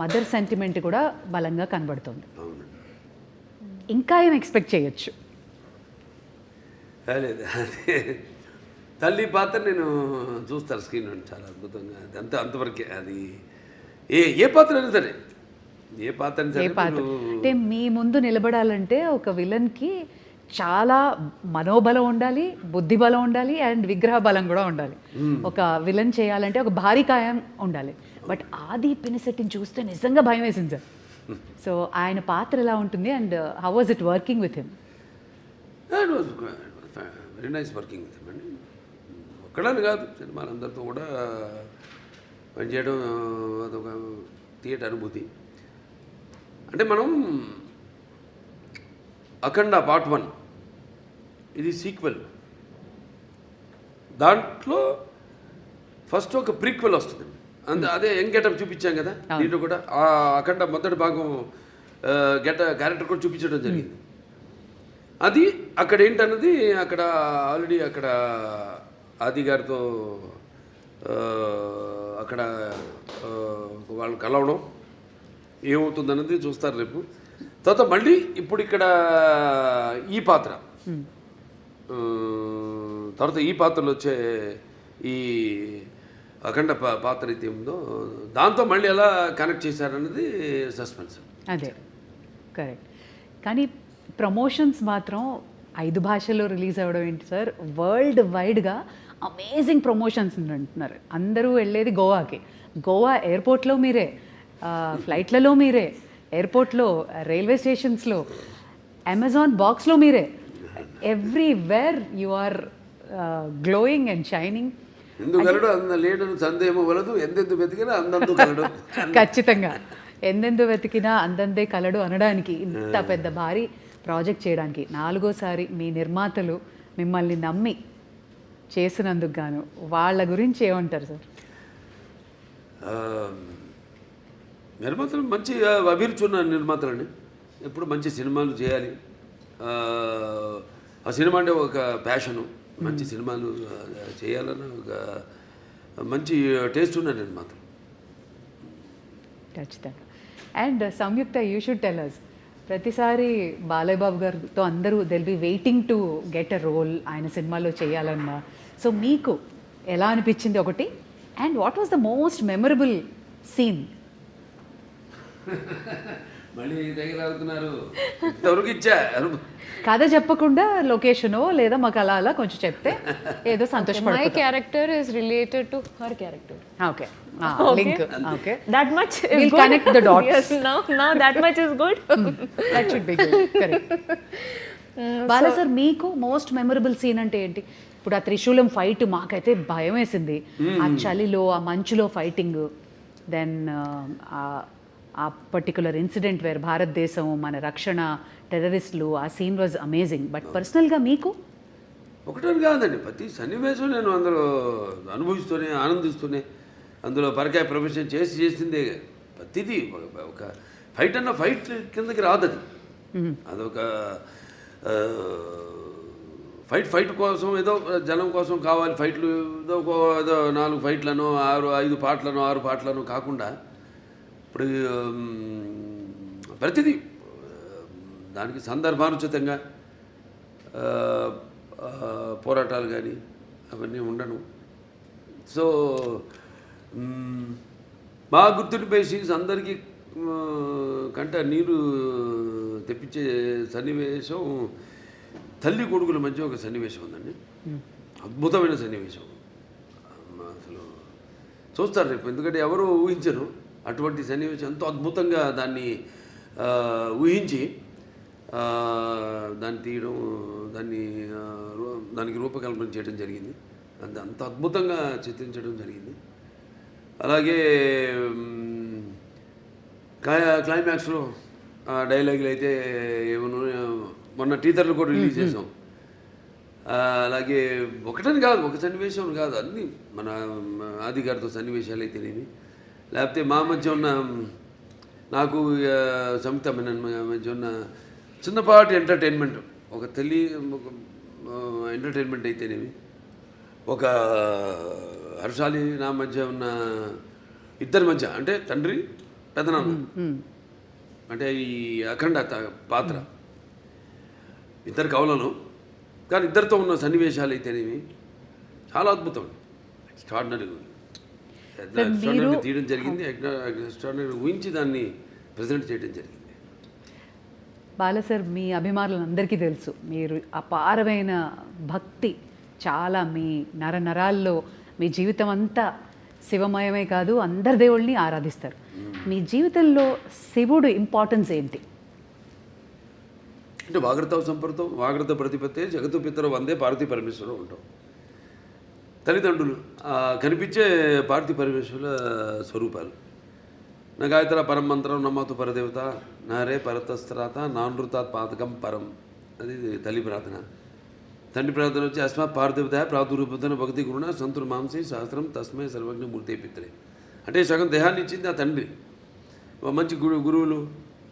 మదర్ సెంటిమెంట్ కూడా బలంగా కనబడుతుంది. ఇంకా ఏం ఎక్స్పెక్ట్ చేయొచ్చు? లేదు, అదే తల్లి పాత్ర నేను చూస్తాను స్క్రీన్ చాలా అద్భుతంగా. అది అంతవరకే. అది ఏ పాత్ర అయినా సరే, ఏ పాత్ర అయినా సరే. అంటే మీ ముందు నిలబడాలంటే ఒక విలన్కి చాలా మనోబలం ఉండాలి, బుద్ధి బలం ఉండాలి, అండ్ విగ్రహ బలం కూడా ఉండాలి. ఒక విలన్ చేయాలంటే ఒక భారీ కాయం ఉండాలి. బట్ ఆది పినిశెట్టిని చూస్తే నిజంగా భయం వేసింది సార్. సో ఆయన పాత్ర ఎలా ఉంటుంది and how was it working with him? Very nice working with him అండి. ఒక్కడని కాదు, సినిమాలందరితో కూడా పనిచేయడం అదొక థియేటర్ అనుభూతి. అంటే మనం అఖండ పార్ట్ 1 ఇది సీక్వెల్, దాంట్లో ఫస్ట్ ఒక ప్రీక్వెల్ వస్తుంది. అదే యంగ్ గెటప్ చూపించాం కదా, దీంట్లో కూడా ఆ అఖండ మొదటి భాగం క్యారెక్టర్ కూడా చూపించడం జరిగింది. అది అక్కడ ఏంటన్నది అక్కడ ఆల్రెడీ అక్కడ ఆది గారితో అక్కడ వాళ్ళు కలవడం ఏమవుతుందన్నది చూస్తారు రేపు. తర్వాత మళ్ళీ ఇప్పుడు ఇక్కడ ఈ పాత్ర, తర్వాత ఈ పాత్రలో వచ్చే ఈ అఖండ పాత్ర అయితే ఉందో దాంతో మళ్ళీ ఎలా కనెక్ట్ చేశారన్నది సస్పెన్స్. అదే కరెక్ట్. కానీ ప్రమోషన్స్ మాత్రం 5 భాషల్లో రిలీజ్ అవ్వడం ఏంటి సార్? వరల్డ్ వైడ్గా అమేజింగ్ ప్రమోషన్స్ అంటున్నారు. అందరూ వెళ్ళేది గోవాకి. గోవా ఎయిర్పోర్ట్లో మీరే, ఫ్లైట్లలో మీరే, ఎయిర్పోర్ట్లో, రైల్వే స్టేషన్స్లో, అమెజాన్ బాక్స్లో మీరే, everywhere you are glowing and shining. ఎందుకలడు అంద లేడను సందేహము వలదు, ఎందెందు వెతికినా అందందు కలడు. ఖచ్చితంగా ఎందెందు వెతికినా అందందే కలడు అనడానికి, ఇంత పెద్ద భారీ ప్రాజెక్ట్ చేయడానికి 4వసారి మీ నిర్మాతలు మిమ్మల్ని నమ్మి చేసినందుకు గాను వాళ్ళ గురించి ఏమంటారు సార్? నిర్మాతలు మంచి అభిరుచి ఉన్న నిర్మాతలండి. ఎప్పుడు మంచి సినిమాలు చేయాలి. ఆ సినిమా అంటే ఒక ప్యాషను, మంచి సినిమాలు చేయాలన్న ఒక మంచి టేస్ట్ ఉన్న నిర్మాతలు. ఖచ్చితంగా. And Samyuktha, you should tell us, ప్రతిసారి బాలయ్య బాబు గారితో అందరూ they'll be waiting to get a role ఆయన సినిమాలో చేయాలన్నా. సో మీకు ఎలా అనిపించింది ఒకటి, and what was the most memorable scene? మళ్ళీ దగ్గర అవుతున్నారు, ఇంతవరకు ఇచ్చా. కథ చెప్పకుండా లొకేషనో లేదా మాకు అలా అలా కొంచెం చెప్తే ఏదో My సంతోషపడుతుంది. character is related to her character. Okay, link. Okay, That much is We'll good. connect the dots. Yes, now that much is good. That should be good. Correct. Bala sir, మీకు మోస్ట్ మెమరబుల్ సీన్ అంటే ఏంటి? ఇప్పుడు ఆ త్రిశూలం fight మాకైతే భయం వేసింది. ఆ చలిలో, ఆ మంచులో ఫైటింగ్, దెన్ ఆ పర్టికులర్ ఇన్సిడెంట్ వేర్ భారతదేశం, మన రక్షణ, టెర్రరిస్టులు, ఆ సీన్ వాజ్ అమేజింగ్. బట్ పర్సనల్గా మీకు? ఒకటని కాదండి, ప్రతి సన్నివేశం నేను అందులో అనుభవిస్తూనే, ఆనందిస్తూనే, అందులో పరకాయ ప్రొఫెషన్ చేసిందే. ప్రతిదీ ఒక ఫైట్ అన్న ఫైట్ కిందకి రాదు. అది అదొక ఫైట్ కోసం, ఏదో జనం కోసం కావాలి ఫైట్లు, ఏదో 4 ఫైట్లను 5 పాటలను 6 పాటలను కాకుండా, ఇప్పుడు ప్రతిదీ దానికి సందర్భానుచితంగా పోరాటాలు కానీ అవన్నీ ఉండను. సో బాగా గుర్తుండిపోయే సీన్స్, అందరికీ కంట నీరు తెప్పించే సన్నివేశం తల్లి కొడుకుల మధ్య ఒక సన్నివేశం ఉందండి. అద్భుతమైన సన్నివేశం. అసలు చూస్తారు రేపు, ఎందుకంటే ఎవరు ఊహించరు అటువంటి సన్నివేశం. ఎంతో అద్భుతంగా దాన్ని ఊహించి దాన్ని తీయడం, దానికి రూపకల్పన చేయడం జరిగింది. అంత అద్భుతంగా చిత్రించడం జరిగింది. అలాగే క్లైమాక్స్లో డైలాగులు అయితే ఏమన్నా, మొన్న టీజర్లు కూడా రిలీజ్ చేసాం. అలాగే ఒకటని కాదు, ఒక సన్నివేశం కాదు, అన్నీ మన ఆది గారితో సన్నివేశాలు అయితేనేమి, లేకపోతే మా మధ్య ఉన్న, నాకు సంయుక్త మధ్య ఉన్న చిన్నపాటి ఎంటర్టైన్మెంట్, ఒక ఎంటర్టైన్మెంట్ అయితేనేమి, ఒక హర్షాలి నా మధ్య ఉన్న ఇద్దరి మధ్య, అంటే తండ్రి పెదనాన్న, అంటే ఈ అఖండ పాత్ర, ఇద్దరు కవులను, కానీ ఇద్దరితో ఉన్న సన్నివేశాలు అయితేనేమి చాలా అద్భుతం. ఎక్స్ట్రాడినరీ తీయడం జరిగింది. ఎక్స్ట్రాడినరీ ఊహించి దాన్ని ప్రజెంట్ చేయడం జరిగింది. బాలా సార్, మీ అభిమానులందరికీ తెలుసు, మీరు అపారమైన భక్తి, చాలా మీ నరాల్లో, మీ జీవితం అంతా శివమయమే కాదు, అందరి దేవుళ్ళని ఆరాధిస్తారు. మీ జీవితంలో శివుడు ఇంపార్టెన్స్ ఏంటి? అంటే వాగ్రత సంపర్తం, వాగ్రత ప్రతిపత్తే జగత్తు పితరు వందే పార్వతీ పరమేశ్వరం ఉంటాం. తల్లిదండ్రులు కనిపించే పార్వతీ పరమేశ్వరుల స్వరూపాలు. నా గాయత్ర పరం మంత్రం నమ్మతు పరదేవత, నారే పరతస్త్రాత నానృతాత్ పాతకం పరం, అది తల్లి ప్రార్థన. తండ్రి ప్రార్థన వచ్చి అస్మాత్ పార్థివత ప్రాదురూపతన భక్తి గురుణ సంతుర్ మాంసే శాస్త్రం తస్మై సర్వజ్ఞ మూర్తే పిత్రే. అంటే సగం దేహాన్ని ఇచ్చింది ఆ తండ్రి. మంచి గురువులు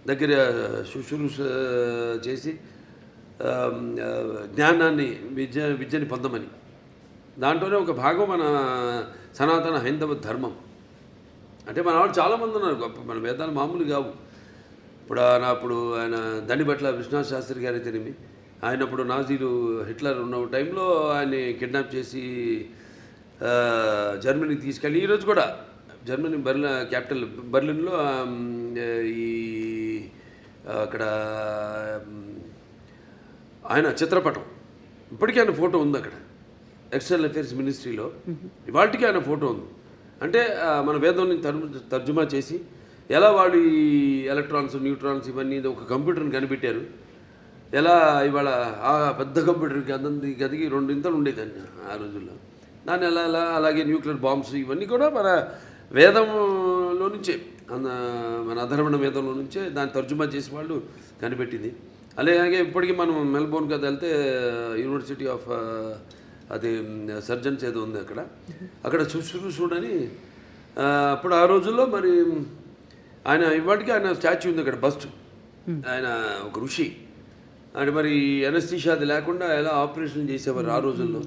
దగ్గర శుశ్రూష చేసి జ్ఞానాన్ని, విద్యని పొందమని. దాంట్లోనే ఒక భాగం మన సనాతన హైందవ ధర్మం. అంటే మన వాళ్ళు చాలామంది ఉన్నారు గొప్ప, మన వేదాలు మామూలు కావు. ఇప్పుడు ఆయన దండిబట్ల విశ్వనాథ శాస్త్రి గారు అయితేనేమి, ఆయనప్పుడు నాజీలు, హిట్లర్ ఉన్న టైంలో ఆయన్ని కిడ్నాప్ చేసి జర్మనీకి తీసుకెళ్ళి, ఈరోజు కూడా జర్మనీ క్యాపిటల్ బర్లిన్లో ఈ అక్కడ ఆయన చిత్రపటం, ఇప్పటికీ ఆయన ఫోటో ఉంది అక్కడ. ఎక్స్టర్నల్ అఫేర్స్ మినిస్ట్రీలో ఇవాళకి ఆయన ఫోటో ఉంది. అంటే మన వేదం నుంచి తర్జుమా చేసి ఎలా వాళ్ళు ఈ ఎలక్ట్రాన్స్ న్యూట్రాన్స్ ఇవన్నీ ఒక కంప్యూటర్ని కనిపెట్టారు, ఎలా ఇవాళ ఆ పెద్ద కంప్యూటర్కి గదికి 2 ఇంతలు ఉండేదాన్ని ఆ రోజుల్లో, దాన్ని ఎలా అలాగే న్యూక్లియర్ బాంబ్స్ ఇవన్నీ కూడా మన వేదంలో నుంచే మన అధర్వణ వేదంలో నుంచే దాన్ని తర్జుమా చేసి వాళ్ళు కనిపెట్టింది. అలాగే ఇప్పటికీ మనం మెల్బోర్న్ కదా వెళ్తే యూనివర్సిటీ ఆఫ్ అది సర్జన్స్ ఏదో ఉంది అక్కడ చూడని అప్పుడు ఆ రోజుల్లో మరి ఆయన ఇవాటికి ఆయన స్టాచ్యూ ఉంది అక్కడ, బస్ట్ ఆయన ఒక ఋషి. అంటే మరి ఎనస్థీషియా అది లేకుండా ఎలా ఆపరేషన్ చేసేవారు ఆ రోజుల్లో.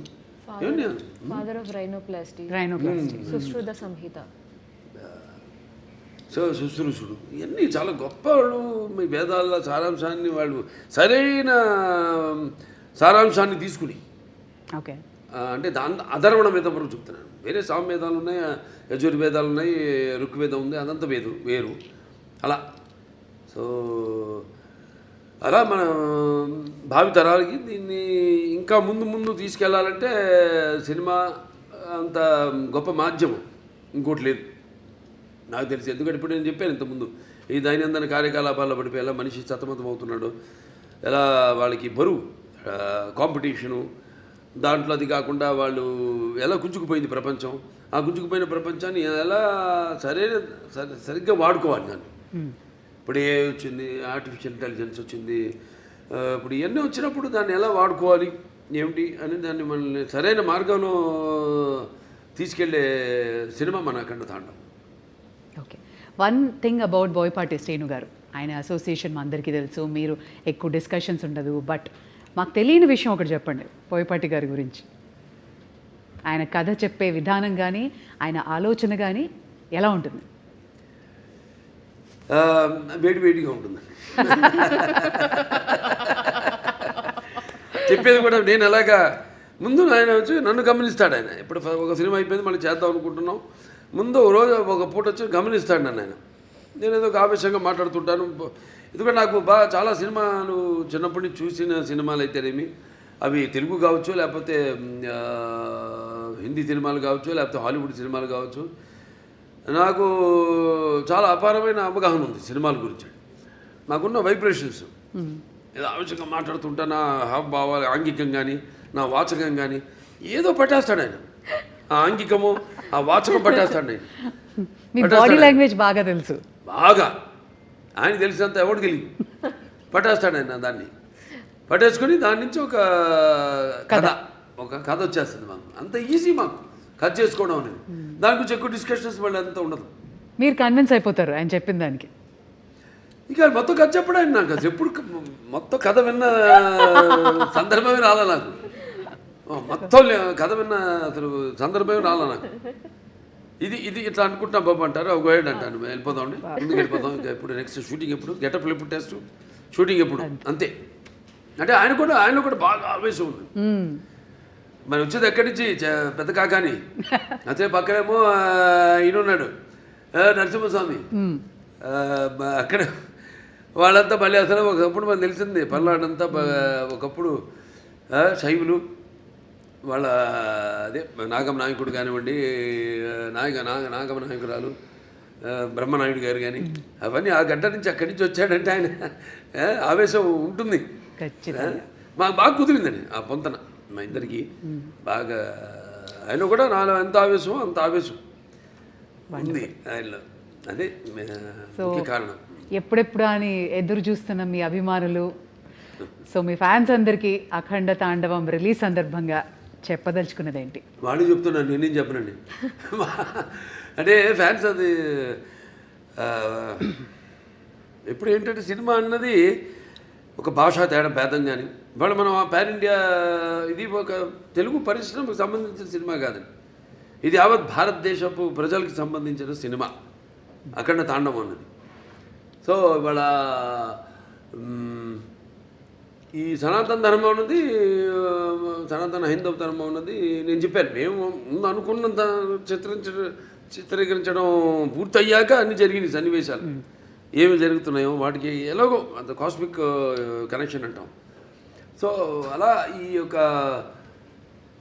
Father of rhinoplasty, Sushruta Samhita. So శుశ్రూషుడు ఇవన్నీ చాలా గొప్ప వాళ్ళు. మీ వేదాల సారాంశాన్ని వాళ్ళు సరైన సారాంశాన్ని తీసుకుని ఓకే అంటే అధర్వణ వేదం వరకు చెప్తున్నాను. వేరే సామవేదాలు ఉన్నాయి, యజుర్వేదాలు ఉన్నాయి, ఋగ్వేదం ఉంది, అదంతా వేరు అలా. సో అలా మన భావి తరాలకి దీన్ని ఇంకా ముందు తీసుకెళ్లాలంటే సినిమా అంత గొప్ప మాధ్యమం ఇంకోటి లేదు నాకు తెలిసి. ఎందుకంటే ఇప్పుడు నేను చెప్పాను ఇంతకుముందు ఈ దైనందిన కార్యకలాపాల్లో పడిపోయి ఎలా మనిషి సతమతం అవుతున్నాడు, ఎలా వాళ్ళకి బరువు కాంపిటీషను, దాంట్లో అది కాకుండా వాళ్ళు ఎలా గుంజుకుపోయింది ప్రపంచం, ఆ గుంజుకుపోయిన ప్రపంచాన్ని ఎలా సరిగ్గా వాడుకోవాలి దాన్ని. ఇప్పుడు ఏ వచ్చింది, ఆర్టిఫిషియల్ ఇంటెలిజెన్స్ వచ్చింది, ఇప్పుడు ఇవన్నీ వచ్చినప్పుడు దాన్ని ఎలా వాడుకోవాలి ఏమిటి అని దాన్ని మనల్ని సరైన మార్గంలో తీసుకెళ్లే సినిమా మన అఖండ తాండవం. Okay, one thing about Boyapati Srinu గారు, ఆయన అసోసియేషన్ మా అందరికీ తెలుసు, మీరు ఎక్కువ డిస్కషన్స్ ఉండదు, బట్ మాకు తెలియని విషయం ఒకటి చెప్పండి బోయపాటి గారి గురించి. ఆయన కథ చెప్పే విధానం కానీ ఆయన ఆలోచన కానీ ఎలా ఉంటుంది? వేడిగా ఉంటుందండి. చెప్పేది కూడా నేను ఎలాగా ముందు ఆయన వచ్చి నన్ను గమనిస్తాడు. ఆయన ఇప్పుడు ఒక సినిమా అయిపోయింది మళ్ళీ చేద్దాం అనుకుంటున్నాం, ముందు రోజు ఒక పూట వచ్చి గమనిస్తాడు నన్ను ఆయన. నేను ఏదో ఒక ఆవేశంగా మాట్లాడుతుంటాను. ఎందుకంటే నాకు చాలా సినిమాలు చిన్నప్పటి నుంచి చూసిన సినిమాలు అయితేనేమి, అవి తెలుగు కావచ్చు, లేకపోతే హిందీ సినిమాలు కావచ్చు, లేకపోతే హాలీవుడ్ సినిమాలు కావచ్చు, నాకు చాలా అపారమైన అవగాహన ఉంది సినిమాల గురించి. నాకున్న వైబ్రేషన్స్ ఏదో ఆవేశంగా మాట్లాడుతుంటా, నా హావభావాలు ఆంగికం కానీ నా వాచకం కానీ ఏదో పట్టేస్తాడు ఆయన. ఆ ఆంగికము ఆ వాచకం పట్టేస్తాడు ఆయన. మీ బాడీ లాంగ్వేజ్ బాగా తెలుసు, బాగా ఆయన తెలిసినంత ఎవడు తెలియదు. పట్టేస్తాడు ఆయన దాన్ని, పట్టేసుకొని దాని నుంచి ఒక కథ వచ్చేస్తుంది మాకు. అంత ఈజీ మాకు కథ చేసుకోవడం అనేది. దాని గురించి ఎక్కువ డిస్కషన్స్ మళ్ళీ అంతా ఉండదు. మీరు కన్విన్స్ అయిపోతారు ఆయన చెప్పిన దానికి. ఇక మొత్తం కథ చెప్పడం ఆయన నాకు ఎప్పుడు మొత్తం కథ విన్న సందర్భమే రాలే నాకు. మొత్తం కథ విన్న అసలు సందర్భమే రాలే నాకు. ఇది ఇట్లా అనుకుంటున్నా బాబు అంటారు, ఒక గైడ్ అంటాను, వెళ్ళిపోదామండి ముందుకు వెళ్ళిపోదాం. ఇంకా ఎప్పుడు నెక్స్ట్ షూటింగ్ ఎప్పుడు, గెటప్లు ఎప్పుడు, టెస్ట్ షూటింగ్ ఎప్పుడు, అంతే. అంటే ఆయనలో కూడా బాగా ఆవేశం ఉంది. మరి వచ్చేది ఎక్కడి నుంచి పెద్ద కాకాని, అదే పక్కనేమో ఈయన ఉన్నాడు నరసింహస్వామి, అక్కడ వాళ్ళంతా మళ్ళీ అసలు ఒకప్పుడు మనకు తెలిసింది పల్నాడంతా ఒకప్పుడు శైవులు, వాళ్ళ అదే నాగమ నాయకుడు కానివ్వండి, నాగమ నాయకురాలు బ్రహ్మనాయుడు గారు కానీ, అవన్నీ ఆ గంట నుంచి అక్కడి నుంచి వచ్చాడంటే ఆయన ఆవేశం ఉంటుంది. మాకు బాగా కుదిరిందండి ఆ పొంతన మా ఇద్దరికి బాగా. ఆయన కూడా నాలో ఎంత ఆవేశమో అంత ఆవేశం ఉంది ఆయనలో. అదే ముఖ్య కారణం. ఎప్పుడెప్పుడు అని ఎదురు చూస్తున్న మీ అభిమానులు, సో మీ ఫ్యాన్స్ అందరికీ అఖండ తాండవం రిలీజ్ సందర్భంగా చెప్పదలుచుకున్నది ఏంటి? వాళ్ళు చెప్తున్నాను, నేనేం చెప్పనండి. అంటే ఫ్యాన్స్ అది ఇప్పుడు ఏంటంటే సినిమా అన్నది ఒక భాషా తేడా భేదం కానీ, ఇవాళ మనం ఆ పాన్ ఇండియా, ఇది ఒక తెలుగు పరిశ్రమకు సంబంధించిన సినిమా కాదండి, ఇది యావత్ భారతదేశపు ప్రజలకు సంబంధించిన సినిమా అఖండ తాండవం అన్నది. సో ఇవాళ ఈ సనాతన ధర్మం ఉన్నది, సనాతన హైందవ ధర్మం ఉన్నది. నేను చెప్పాను, మేము ముందు అనుకున్నంత చిత్రీకరించడం పూర్తయ్యాక అన్ని జరిగినాయి సన్నివేశాలు, ఏమి జరుగుతున్నాయో వాటికి ఎలాగో అంత కాస్మిక్ కనెక్షన్ అంటాం. సో అలా ఈ యొక్క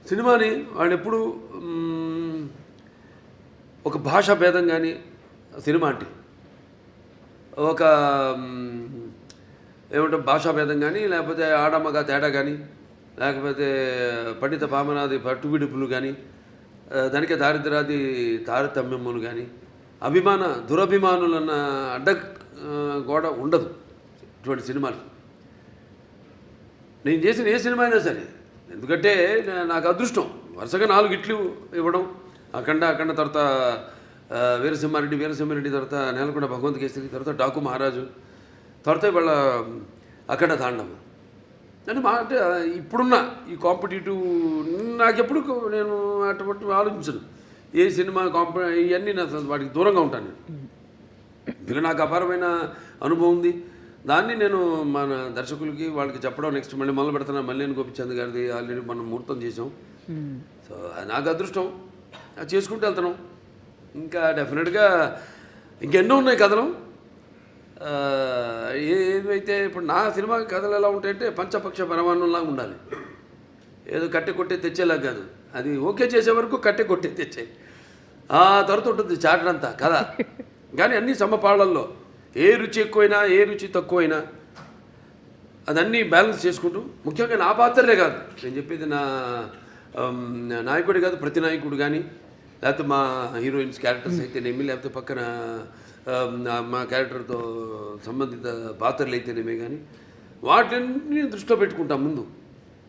సినిమాని వాళ్ళు ఎప్పుడు ఒక భాషా భేదం కానీ సినిమా అంటే ఒక ఏమంటే భాషా భేదం కానీ లేకపోతే ఆడమగ తేడా కానీ లేకపోతే పండిత పామనాది పట్టువిడుపులు కానీ దానికే దారిద్రాది తారతమ్యములు కానీ దురభిమానులన్న అడ్డ గోడ ఉండదు ఇటువంటి సినిమాలు. నేను చేసిన ఏ సినిమా అయినా సరే, ఎందుకంటే నాకు అదృష్టం వరుసగా 4 హిట్లు ఇవ్వడం, అఖండ తర్వాత వీరసింహారెడ్డి తర్వాత నేలకొండ భగవంత్ కేసరి, తర్వాత డాకు మహారాజు, తర్వాత ఇవాళ అఖండ తాండవం అని అంటే ఇప్పుడున్న ఈ కాంపిటేటివ్ నాకెప్పుడు నేను అటువంటి ఆలోచించను. ఏ సినిమా ఇవన్నీ వాటికి దూరంగా ఉంటాను నేను. ఎందుకంటే నాకు అపారమైన అనుభవం ఉంది. దాన్ని నేను మన దర్శకులకి వాళ్ళకి చెప్పడం, నెక్స్ట్ మళ్ళీ మొదలు పెడుతున్నా. మల్లేని గోపిచంద్ గారిది ఆల్రెడీ మనం ముహూర్తం చేసాం. సో నాకు అదృష్టం, అది చేసుకుంటూ వెళ్తున్నాం. ఇంకా డెఫినెట్గా ఇంకెన్నో ఉన్నాయి కథలు. ఏదైతే ఇప్పుడు నా సినిమా కథలు ఎలా ఉంటాయంటే పంచపక్ష పరమాన్నంలాగా ఉండాలి. ఏదో కట్టె కొట్టే తెచ్చేలా కాదు, అది ఓకే చేసే వరకు కట్టె కొట్టే తెచ్చే ఆ తర్వాత ఉంటుంది చాటంతా కథ. కానీ అన్నీ సమపాళ్ళల్లో ఏ రుచి ఎక్కువైనా ఏ రుచి తక్కువైనా అదన్నీ బ్యాలెన్స్ చేసుకుంటూ, ముఖ్యంగా నా పాత్రలే కాదు నేను చెప్పేది, నా నాయకుడే కాదు, ప్రతి నాయకుడు కానీ లేకపోతే మా హీరోయిన్స్ క్యారెక్టర్స్ అయితేనేమి, లేకపోతే పక్కన మా క్యారెక్టర్తో సంబంధిత పాత్రలు అయితేనేమే కానీ వాటిని దృష్టిలో పెట్టుకుంటాం.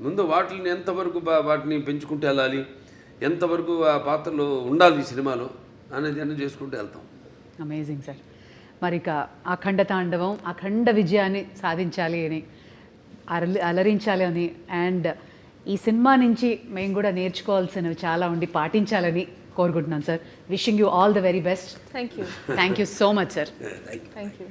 ముందు వాటిని ఎంతవరకు వాటిని పెంచుకుంటూ వెళ్ళాలి, ఎంతవరకు ఆ పాత్రలో ఉండాలి ఈ సినిమాలో అనేది అన్నీ చేసుకుంటూ వెళ్తాం. Amazing sir. మరి ఇక అఖండ తాండవం అఖండ విజయాన్ని సాధించాలి అని, అలరించాలి అని, అండ్ ఈ సినిమా నుంచి మేము కూడా నేర్చుకోవాల్సినవి చాలా ఉండి పాటించాలని కోరుకుంటున్నాను sir. Wishing you all the very best. Thank you. Thank you so much sir. Thank you.